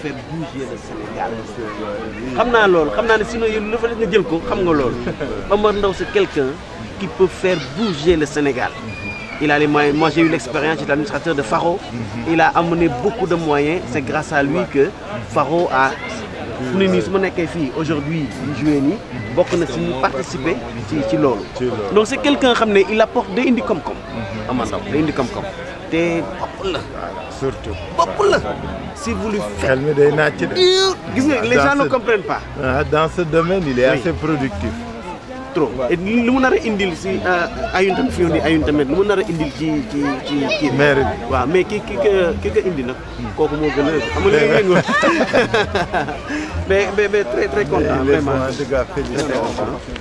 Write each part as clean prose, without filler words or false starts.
faire bouger le Sénégal. xam naa loolu xam naa ne sinon yéen lu fa nga jël ko xam nga loolu. Omar Ndao c'est quelqu'un qui peut faire bouger le Sénégal. Il a les moyens. Moi j'ai eu l'expérience, j'étais administrateur de Faro. Il a amené beaucoup de moyens. C'est grâce à lui que Faro a fu ne nii su ma nekkee fii aujourd'hui di jouer nii bokk na si ñu participer ci loolu. Donc c'est quelqu'un xam ne il apporte day indi koom-koom. Omar Ndao day indi koom-koom te bopp la. surtout bopp la. Si vous lui faites. xel mi day naaj de. gis nga les gens ne comprennent pas. Dans ce domaine il est assez productif. trop et li mu nar a indil si ayun tam fi ni ayun tamit lu mu nar a indil ci maire bi waaw mais ki ko indi nag kooku moo gën a xam nga léegi mais très content vraiment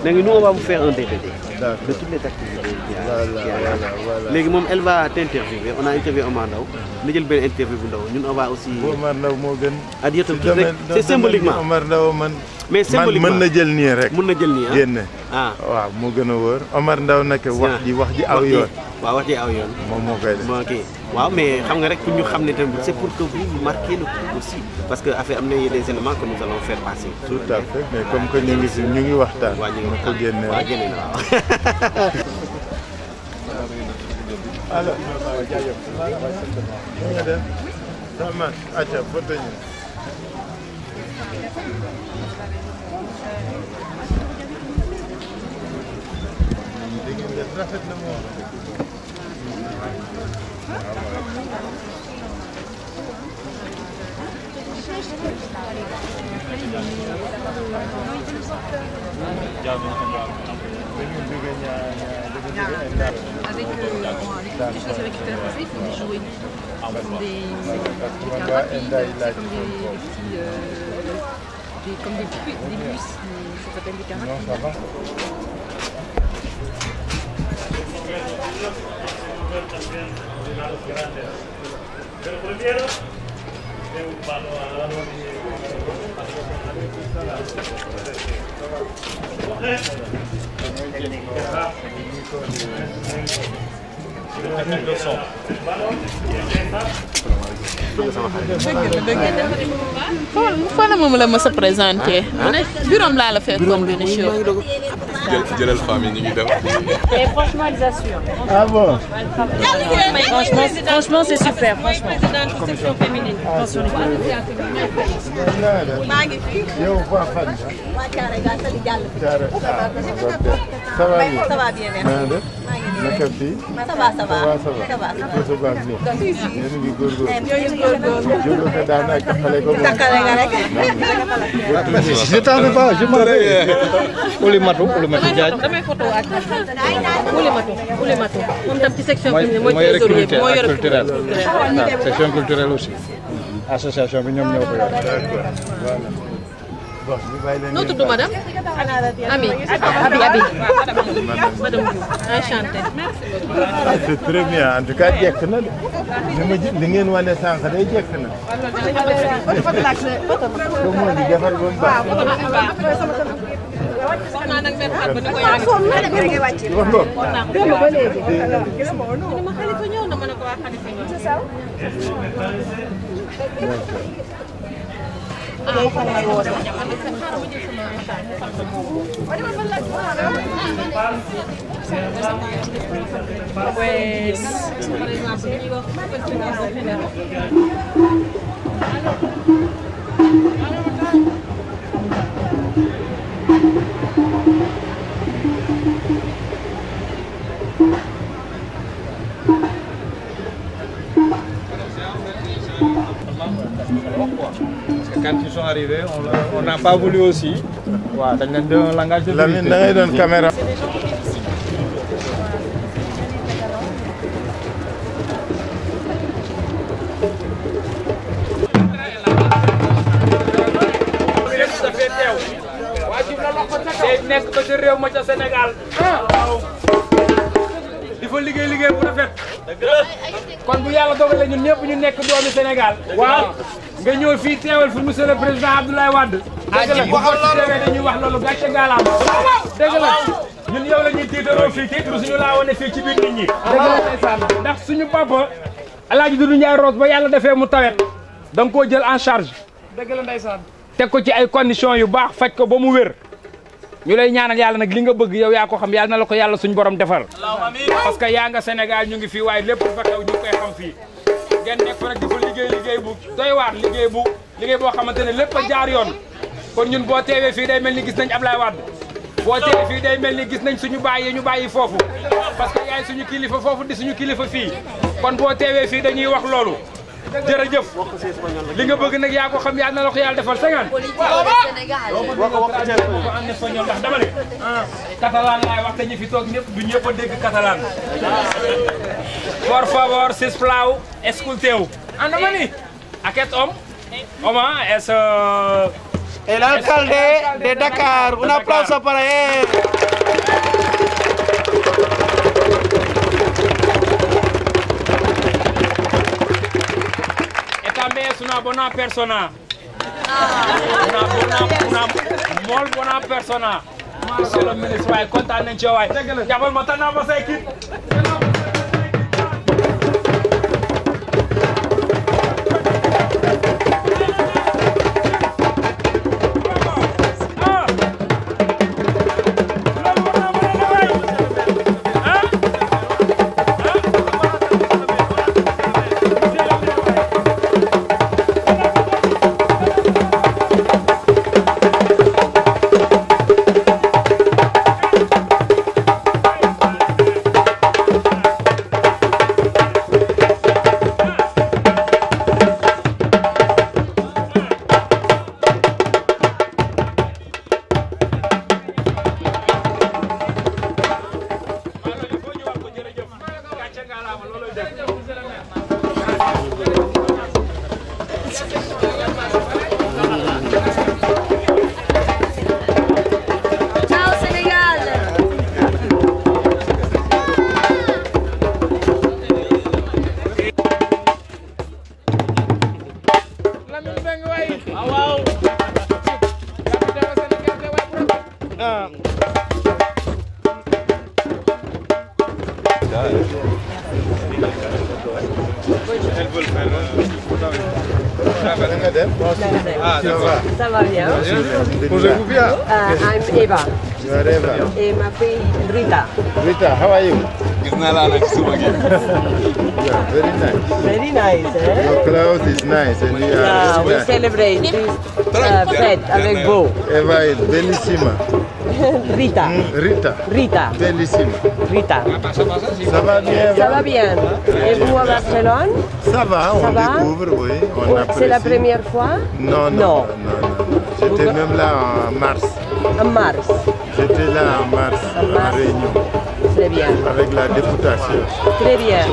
léegi nous on va vous faire un DVD de toutes les activités léegi moom elle va t'interviewer on a interviewé Omar Ndao na jël benn interview bu ndaw ñun on va aussi Omar Ndao moo gën at yëtal tuuti rek c'est symboliquement Omar Ndao man mais symboliquement mën na jël nii rek mën na jël nii génne waaw moo gën a wóor Omar Ndao nag wax ji aw yoon waaw wax ji aw yoon moom moo koy def moo kii waaw mais xam nga rek pour ñu xam ne tamit c'est pour que vous marquez le coup aussi parce que affaire am na des éléments que nous allons faire passer. tout à fait mais comme que ñu ngi si ñu ngi waxtaan. waaw ñu ngi waxtaan ko génne waaw génne na waaw. alors jaajëf nga def sama acca photo ñu rafet na moom avec les choses avec lesquelles il faut des jouets, des carabines, comme des bus, ça s'appelle des carabines. Fala moom la ma sa présenté. Bureau laa la fekkoon benn show. jëlal famille ñu ngi dem. Et franchement, ils assurent. Ah bon? Franchement, c'est super. Franchement. Présidente section féminine. Attention les yow waa fan. ça va bien. Ça va bien, merci. naka fii. Ça va, ça va. Ça va. Ça va bien. yéen a ngi góorgóorlu. jóge ko daanaka xale ko moom. Takale nga rek. Je t'en veux pas, je m'en vais. Oulimatou Diagne. damay photo ak Oulimatou. Moom tam ci section féminine mooy mooy trésorier bi mooy culturel. Section culturelle aussi. Association bi ñoom ñoo ko yor. bon ñu bàyyi leen noo tudd madame Ami madame Diouf enchantée. c'est très bien en tout cas jekk na de li ngeen wane sànq day jekk na. ko moo di defar ba mu baax. soxna nag benn xar ba ni ko yaa ngi wax loolu. ni ma Xalifa ñëw na ma ne ko waa Xalifa ñëw. Quand ils sont arrivés, on n'a pas voulu aussi. Waaw dañ leen doon langage de Lamine da ngay doon caméra. nekk ba ca réew ma ca Sénégal di fa liggéey bu rafet kon bu yàlla dogalee ñun ñëpp ñu nekk doomi Sénégal waaw nga ñëw fii teewal fi monsieur le président Abdoulaye Wade dëgg la bu ko teewee dañuy wax loolu gàcce ngaalaam dëgg la ñun yow la ñuy tiitaroo fii tiitaru suñu laa wane fii ci biir nit ñi dëgg la ndeysaan ndax suñu papa Alaaji Doudou Ndiaye Rose ba yàlla defee mu tawet da nga koo jël en charge dëgg la ndeysaan. teg ko ci ay conditions yu baax faj ko ba mu wér ñu lay ñaanal yàlla nag li nga bëgg yow yaa ko xam yàlla na la ko yàlla suñu borom defal. parce que yaa nga Sénégal ñu ngi fii waaye lépp fa xew ñu koy xam fii. ngeen nekk fa rek di fa liggéey bu doy waar liggéey boo xamante ne lépp a jaar yoon kon ñun boo teewee fii day mel ni gis nañ Ablaye Wade boo teewee fii day mel ni gis nañ suñu bàyyi ñu bàyyi foofu parce que yaay suñu kilifa foofu di suñu kilifa fii kon boo teewee fii dañuy wax loolu jërëjëf li nga bëgg nag yaa ko xam yaa na la ko yàlla defal 50. ko en espagnol ndax dama ne catalan laay wax te ñi fi toog ñëpp du ñëpp a dégg catalan. Por favor, sisplau, escuteu. Andamani, aquest home és... El alcalde de Dakar. Un aplauso para él. Et també és una bona persona. Una molt bona persona. Monsieur le ministre, waaye kontaan nañ ci waay. jàppal ma tànnaa ma sa équipe. Ça va bien. Bonjour bien. I'm Eva. You are Eva. Et ma fille Rita. Rita, how are you? Gis naa la nag suma gi. Yeah, very nice. Very nice, eh? Your clothes is nice and you are We nice. celebrate this fête avec vous. Eva is bellissima. Rita. Rita. Rita. Bellissima. Rita. Ça va bien? Ça va bien. Et vous à Barcelone? Ça va, on va? découvre, oui. On apprécie. C'est la première fois? Non, non, non, non. J'étais même là en mars. En mars. J'étais là en mars, en réunion, Très bien. avec la députation. Très bien.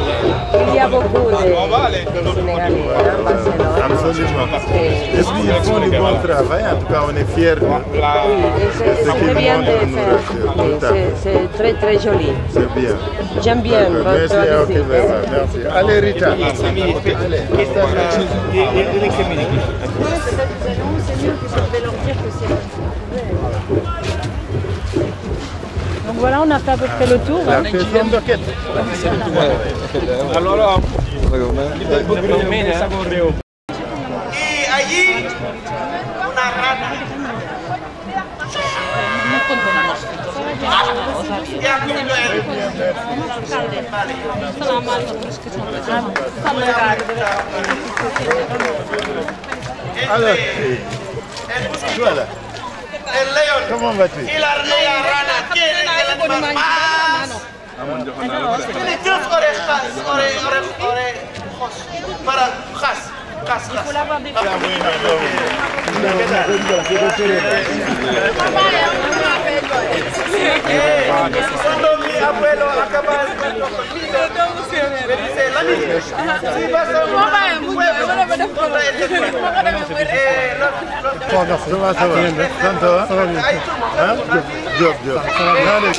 Il y a beaucoup de Sénégalais à Barcelone. Absolument. Et- Et puis ils font du bon travail, en tout cas on est fiers d'eux. Oui, et c'est ce très qu'ils bien de montrent nous faire. rassure, Oui, tout à fait. c'est très très joli. C'est bien. J'aime bien D'accord. votre Merci, ok, visite. merci. Allez Rita. Allez. C'est mieux que je vais leur dire que c'est... Donc voilà, on a fait à peu près le tour. La personne d'enquête. Alors, bëgg nañu mel ne sago réew. Alors, voilà. Comment vas-tu? Ça va, ça va. Ça va bien. Hein? Diop, Diop. Allez.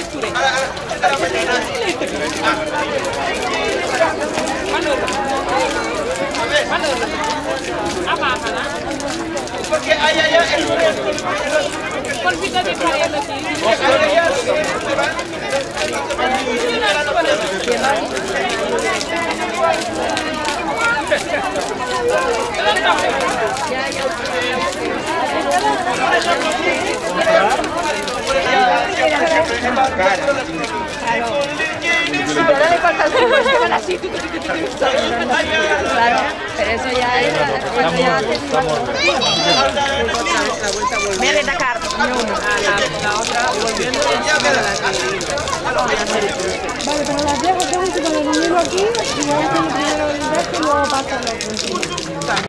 Pero eso ya es de Dakar. La otra volviendo Vale, pero las dejo, tengo que poner el hilo aquí y voy a hacer el primero del resto y luego paso al otro.